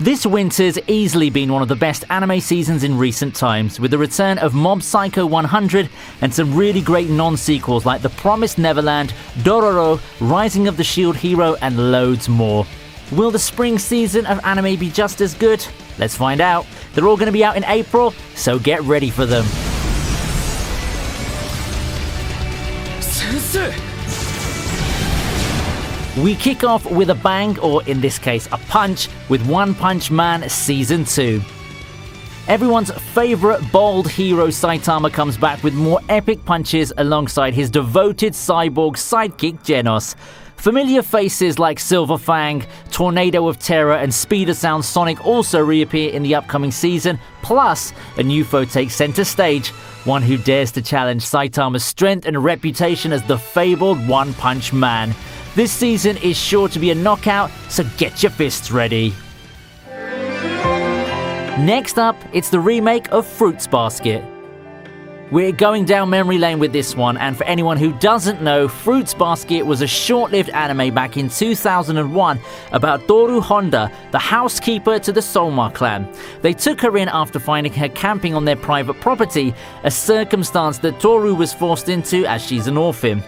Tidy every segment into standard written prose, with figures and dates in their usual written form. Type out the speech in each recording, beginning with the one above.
This winter's easily been one of the best anime seasons in recent times, with the return of Mob Psycho 100 and some really great non-sequels like The Promised Neverland, Dororo, Rising of the Shield Hero, and loads more. Will the spring season of anime be just as good? Let's find out. They're all going to be out in April, so get ready for them. Sensei! We kick off with a bang, or in this case a punch, with One Punch Man Season 2. Everyone's favourite bold hero Saitama comes back with more epic punches alongside his devoted cyborg sidekick Genos. Familiar faces like Silver Fang, Tornado of Terror and Speeder Sound Sonic also reappear in the upcoming season, plus a new foe takes centre stage, one who dares to challenge Saitama's strength and reputation as the fabled One Punch Man. This season is sure to be a knockout, so get your fists ready. Next up, it's the remake of Fruits Basket. We're going down memory lane with this one, and for anyone who doesn't know, Fruits Basket was a short-lived anime back in 2001 about Toru Honda, the housekeeper to the Soma clan. They took her in after finding her camping on their private property, a circumstance that Toru was forced into as she's an orphan.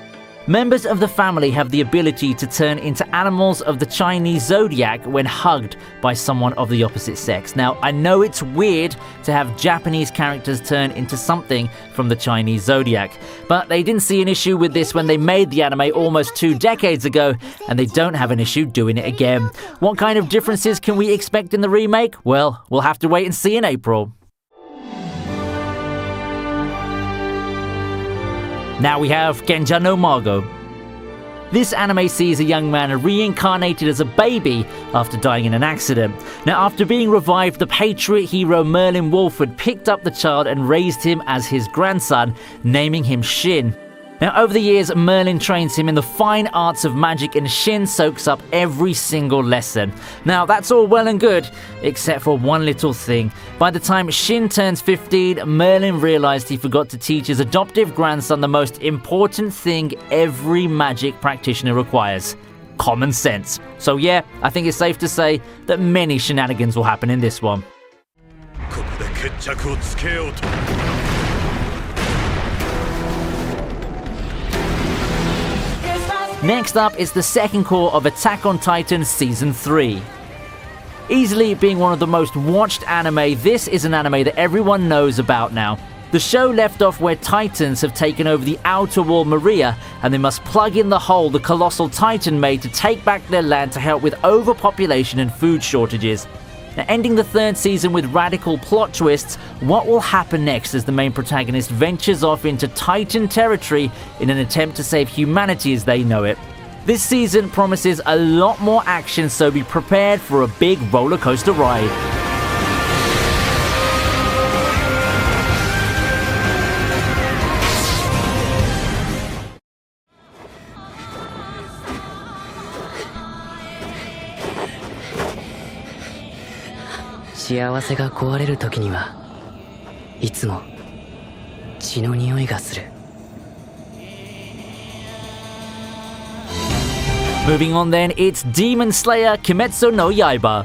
Members of the family have the ability to turn into animals of the Chinese zodiac when hugged by someone of the opposite sex. Now, I know it's weird to have Japanese characters turn into something from the Chinese zodiac, but they didn't see an issue with this when they made the anime almost 2 decades ago, and they don't have an issue doing it again. What kind of differences can we expect in the remake? Well, we'll have to wait and see in April. Now we have Genja no Mago. This anime sees a young man reincarnated as a baby after dying in an accident. Now, after being revived, the patriot hero Merlin Wolford picked up the child and raised him as his grandson, naming him Shin. Now, over the years, Merlin trains him in the fine arts of magic and Shin soaks up every single lesson. Now, that's all well and good, except for one little thing. By the time Shin turns 15, Merlin realized he forgot to teach his adoptive grandson the most important thing every magic practitioner requires: common sense. So yeah, I think it's safe to say that many shenanigans will happen in this one. Next up is the second core of Attack on Titan Season 3. Easily being one of the most watched anime, this is an anime that everyone knows about now. The show left off where Titans have taken over the outer wall Maria, and they must plug in the hole the colossal Titan made to take back their land to help with overpopulation and food shortages. Now, ending the 3rd season with radical plot twists, what will happen next as the main protagonist ventures off into Titan territory in an attempt to save humanity as they know it? This season promises a lot more action, so be prepared for a big roller coaster ride. Moving on then, it's Demon Slayer Kimetsu no Yaiba.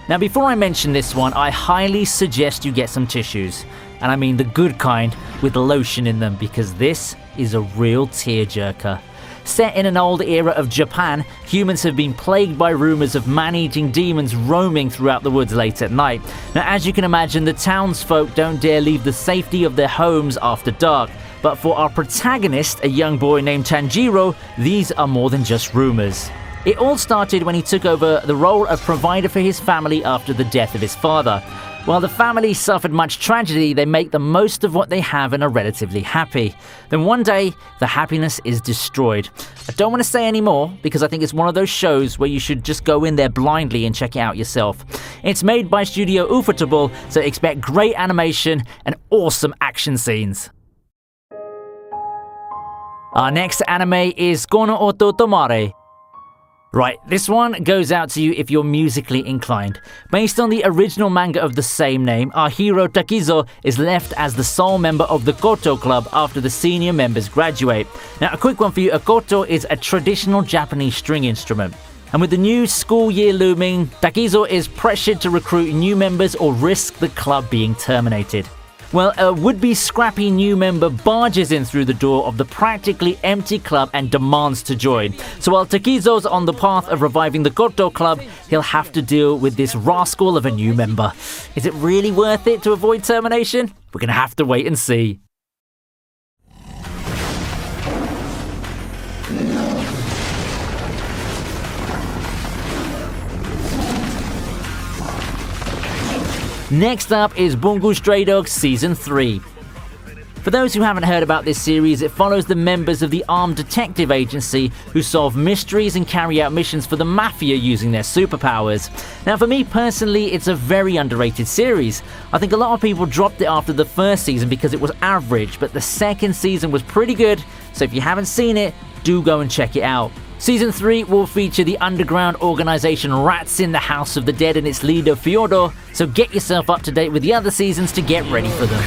Now, before I mention this one, I highly suggest you get some tissues. And I mean the good kind with lotion in them, because this is a real tearjerker. Set in an old era of Japan, humans have been plagued by rumors of man-eating demons roaming throughout the woods late at night. Now, as you can imagine, the townsfolk don't dare leave the safety of their homes after dark. But for our protagonist, a young boy named Tanjiro, these are more than just rumors. It all started when he took over the role of provider for his family after the death of his father. While the family suffered much tragedy, they make the most of what they have and are relatively happy. Then one day, the happiness is destroyed. I don't want to say any more because I think it's one of those shows where you should just go in there blindly and check it out yourself. It's made by Studio Ufotable, so expect great animation and awesome action scenes. Our next anime is Kono Oto Tamari. Right, this one goes out to you if you're musically inclined. Based on the original manga of the same name, our hero Takizo is left as the sole member of the Koto Club after the senior members graduate. Now, a quick one for you, a koto is a traditional Japanese string instrument. And with the new school year looming, Takizo is pressured to recruit new members or risk the club being terminated. Well, a would-be scrappy new member barges in through the door of the practically empty club and demands to join. So while Takizo's on the path of reviving the Goto club, he'll have to deal with this rascal of a new member. Is it really worth it to avoid termination? We're gonna have to wait and see. Next up is Bungle Stray Dogs Season 3. For those who haven't heard about this series, it follows the members of the armed detective agency who solve mysteries and carry out missions for the mafia using their superpowers. Now for me personally, it's a very underrated series. I think a lot of people dropped it after the first season because it was average, but the second season was pretty good, so if you haven't seen it, do go and check it out. Season 3 will feature the underground organization Rats in the House of the Dead and its leader Fyodor, so get yourself up to date with the other seasons to get ready for them.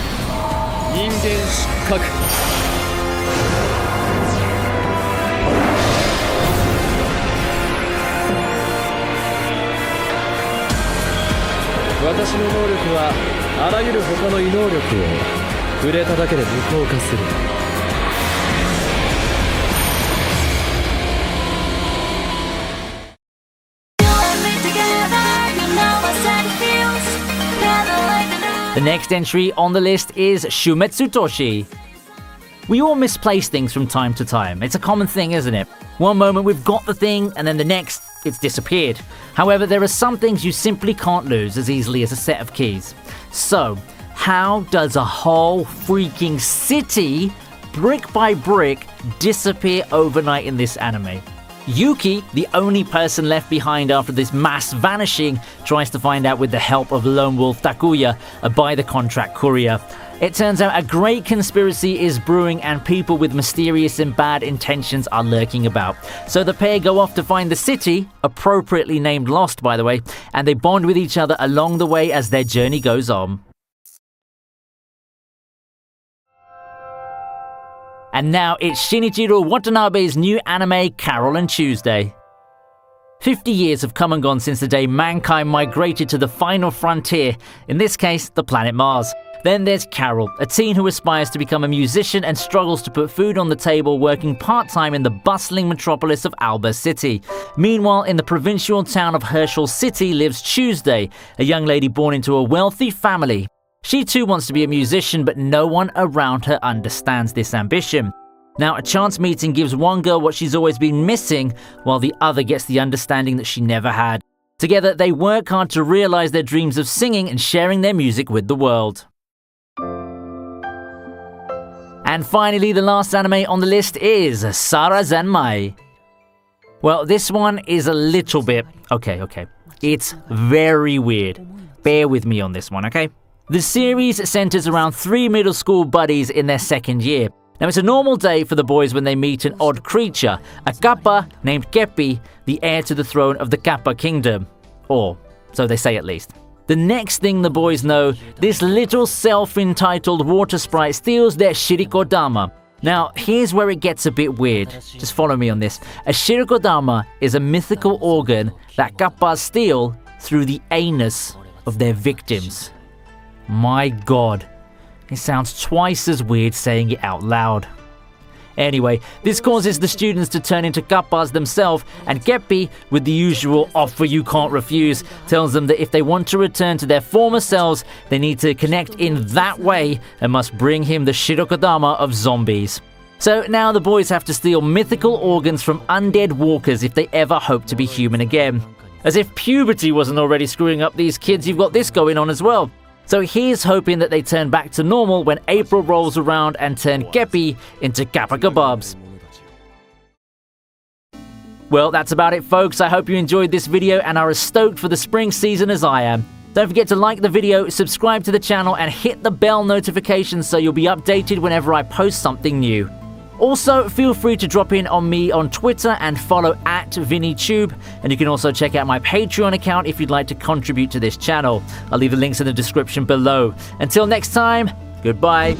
The next entry on the list is Shumatsutake. We all misplace things from time to time. It's a common thing, isn't it? One moment we've got the thing, and then the next, it's disappeared. However, there are some things you simply can't lose as easily as a set of keys. So, how does a whole freaking city, brick by brick, disappear overnight in this anime? Yuki, the only person left behind after this mass vanishing, tries to find out with the help of lone wolf Takuya, a by-the-contract courier. It turns out a great conspiracy is brewing and people with mysterious and bad intentions are lurking about. So the pair go off to find the city, appropriately named Lost by the way, and they bond with each other along the way as their journey goes on. And now it's Shinichiro Watanabe's new anime, Carol and Tuesday. 50 years have come and gone since the day mankind migrated to the final frontier, in this case, the planet Mars. Then there's Carol, a teen who aspires to become a musician and struggles to put food on the table working part-time in the bustling metropolis of Alba City. Meanwhile, in the provincial town of Herschel City lives Tuesday, a young lady born into a wealthy family. She too wants to be a musician, but no one around her understands this ambition. Now, a chance meeting gives one girl what she's always been missing, while the other gets the understanding that she never had. Together, they work hard to realize their dreams of singing and sharing their music with the world. And finally, the last anime on the list is Sara Zanmai. Well, this one is a little bit... Okay. It's very weird. Bear with me on this one, okay? The series centers around 3 middle school buddies in their second year. Now, it's a normal day for the boys when they meet an odd creature, a kappa named Keppi, the heir to the throne of the Kappa Kingdom. Or, so they say at least. The next thing the boys know, this little self-entitled water sprite steals their shirikodama. Now, here's where it gets a bit weird. Just follow me on this. A shirikodama is a mythical organ that kappas steal through the anus of their victims. My god, it sounds twice as weird saying it out loud. Anyway, this causes the students to turn into kappas themselves, and Keppi, with the usual offer you can't refuse, tells them that if they want to return to their former selves, they need to connect in that way and must bring him the shirikodama of zombies. So now the boys have to steal mythical organs from undead walkers if they ever hope to be human again. As if puberty wasn't already screwing up these kids, you've got this going on as well. So here's hoping that they turn back to normal when April rolls around and turn Keppi into Kappa Kebabs. Well, that's about it, folks. I hope you enjoyed this video and are as stoked for the spring season as I am. Don't forget to like the video, subscribe to the channel, and hit the bell notification so you'll be updated whenever I post something new. Also, feel free to drop in on me on Twitter and follow at ViniiTube, and you can also check out my Patreon account if you'd like to contribute to this channel. I'll leave the links in the description below. Until next time, goodbye.